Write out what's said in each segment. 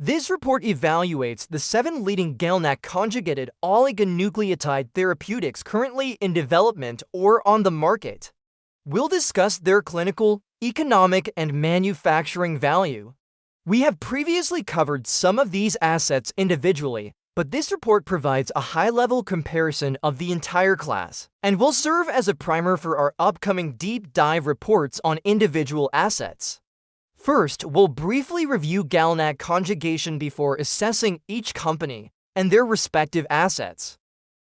This report evaluates the 7 leading GalNAc-conjugated oligonucleotide therapeutics currently in development or on the market. We'll discuss their clinical, economic, and manufacturing value. We have previously covered some of these assets individually, but this report provides a high-level comparison of the entire class and will serve as a primer for our upcoming deep dive reports on individual assets. First, we'll briefly review GalNAc conjugation before assessing each company and their respective assets.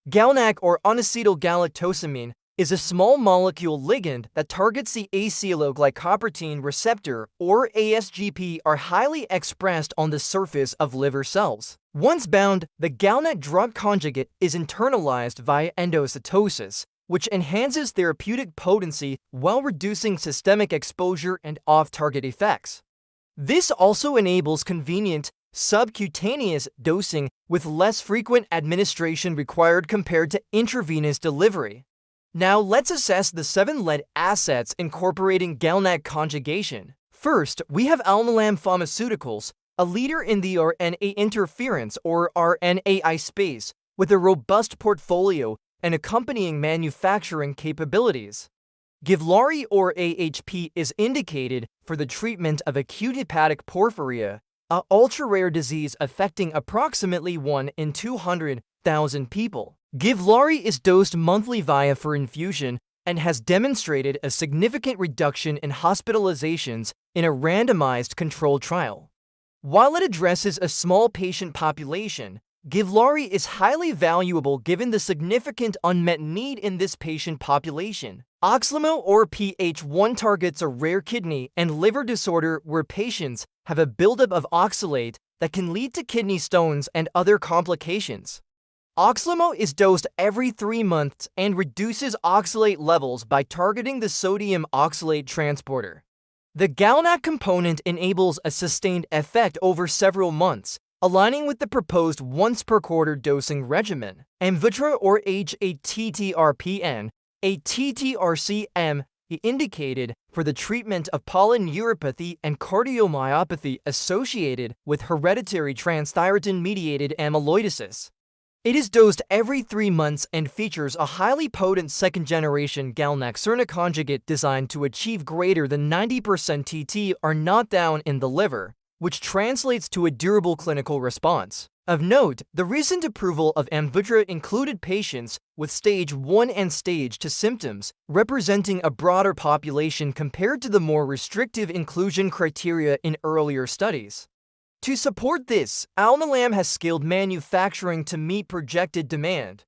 GalNAc, or N-acetylgalactosamine, is a small molecule ligand that targets the acetylglycoprotein receptor, or ASGPR, highly expressed on the surface of liver cells. Once bound, the GalNAc drug conjugate is internalized via endocytosis, which enhances therapeutic potency while reducing systemic exposure and off-target effects. This also enables convenient subcutaneous dosing with less frequent administration required compared to intravenous delivery. Now let's assess the 7 lead assets incorporating GalNAc conjugation. First, we have Alnylam Pharmaceuticals, a leader in the RNA interference or RNAi space, with a robust portfolio and accompanying manufacturing capabilities. Givlaari, or AHP, is indicated for the treatment of acute hepatic porphyria, an ultra-rare disease affecting approximately 1 in 200,000 people. Givlaari is dosed monthly for infusion and has demonstrated a significant reduction in hospitalizations in a randomized controlled trial. While it addresses a small patient population, Givlaari is highly valuable given the significant unmet need in this patient population. Oxlumo, or PH1, targets a rare kidney and liver disorder where patients have a buildup of oxalate that can lead to kidney stones and other complications. Oxlumo is dosed every 3 months and reduces oxalate levels by targeting the sodium oxalate transporter. The GalNAc component enables a sustained effect over several months, aligning with the proposed once-per-quarter dosing regimen. Amvuttra, or hATTR-PN, a TTR-CM, indicated for the treatment of polyneuropathy and cardiomyopathy associated with hereditary transthyretin-mediated amyloidosis. It is dosed every 3 months and features a highly potent second-generation GalNAc conjugate designed to achieve greater than 90% TTR knockdown in the liver, which translates to a durable clinical response. Of note, the recent approval of Amvuttra included patients with stage 1 and stage 2 symptoms, representing a broader population compared to the more restrictive inclusion criteria in earlier studies. To support this, Alnylam has scaled manufacturing to meet projected demand.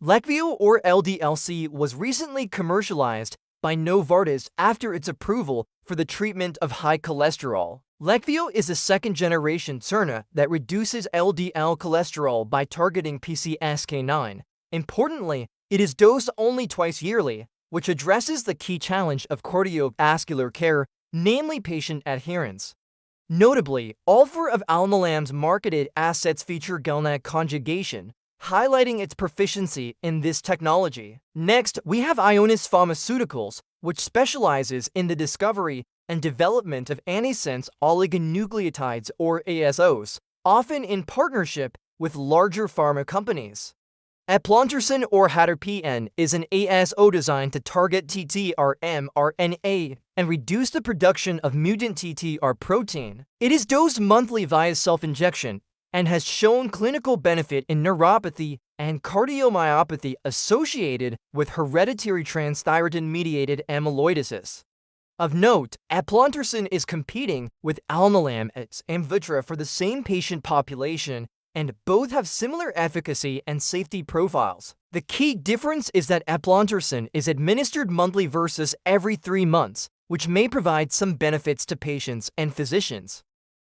Leqvio, or LDL-C, was recently commercialized by Novartis after its approval for the treatment of high cholesterol. Leqvio is a second-generation siRNA that reduces LDL cholesterol by targeting PCSK9. Importantly, it is dosed only twice yearly, which addresses the key challenge of cardiovascular care, namely patient adherence. Notably, all 4 of Alnylam's marketed assets feature GalNAc conjugation, highlighting its proficiency in this technology. Next, we have Ionis Pharmaceuticals, which specializes in the discovery and development of antisense oligonucleotides, or ASOs, often in partnership with larger pharma companies. Eplontersen, or HATR-PN, is an ASO designed to target TTR-mRNA and reduce the production of mutant TTR protein. It is dosed monthly via self-injection and has shown clinical benefit in neuropathy and cardiomyopathy associated with hereditary transthyretin-mediated amyloidosis. Of note, Eplontersen is competing with Alnylam's Amvuttra for the same patient population, and both have similar efficacy and safety profiles. The key difference is that Eplontersen is administered monthly versus every 3 months, which may provide some benefits to patients and physicians.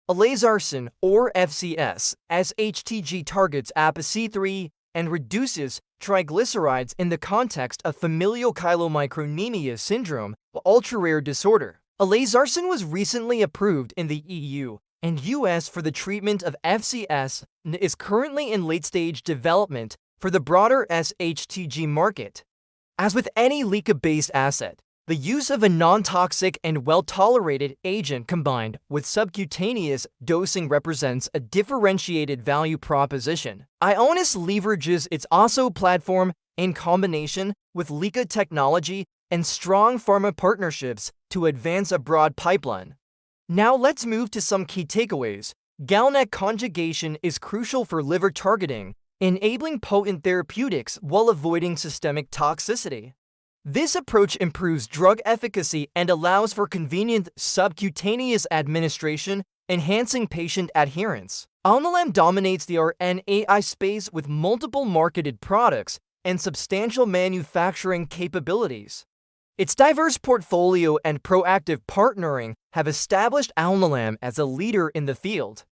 Olezarsen, or FCS, SHTG targets ApoC3 and reduces triglycerides in the context of familial chylomicronemia syndrome, an ultra-rare disorder. Olezarsen was recently approved in the EU and US for the treatment of FCS and is currently in late-stage development for the broader SHTG market. As with any LICA-based asset, The use of a non-toxic and well-tolerated agent combined with subcutaneous dosing represents a differentiated value proposition. Ionis leverages its OSO platform in combination with Leqvio technology and strong pharma partnerships to advance a broad pipeline. Now let's move to some key takeaways. GalNAc conjugation is crucial for liver targeting, enabling potent therapeutics while avoiding systemic toxicity. This approach improves drug efficacy and allows for convenient subcutaneous administration, enhancing patient adherence. Alnylam dominates the RNAi space with multiple marketed products and substantial manufacturing capabilities. Its diverse portfolio and proactive partnering have established Alnylam as a leader in the field.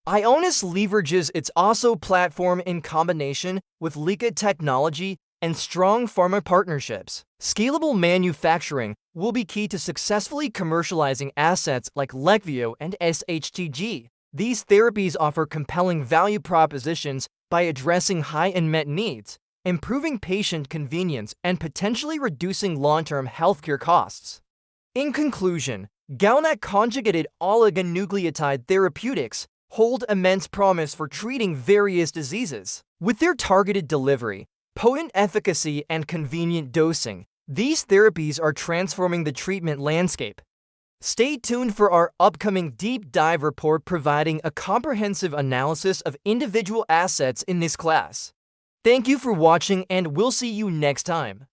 Ionis leverages its OSO platform in combination with Leqvio technology and strong pharma partnerships. Scalable manufacturing will be key to successfully commercializing assets like Leqvio and SHTG. These therapies offer compelling value propositions by addressing high unmet needs, improving patient convenience, and potentially reducing long-term healthcare costs. In conclusion, GalNAc-conjugated oligonucleotide therapeutics hold immense promise for treating various diseases. With their targeted delivery, potent efficacy, and convenient dosing, these therapies are transforming the treatment landscape. Stay tuned for our upcoming deep dive report providing a comprehensive analysis of individual assets in this class. Thank you for watching, and we'll see you next time.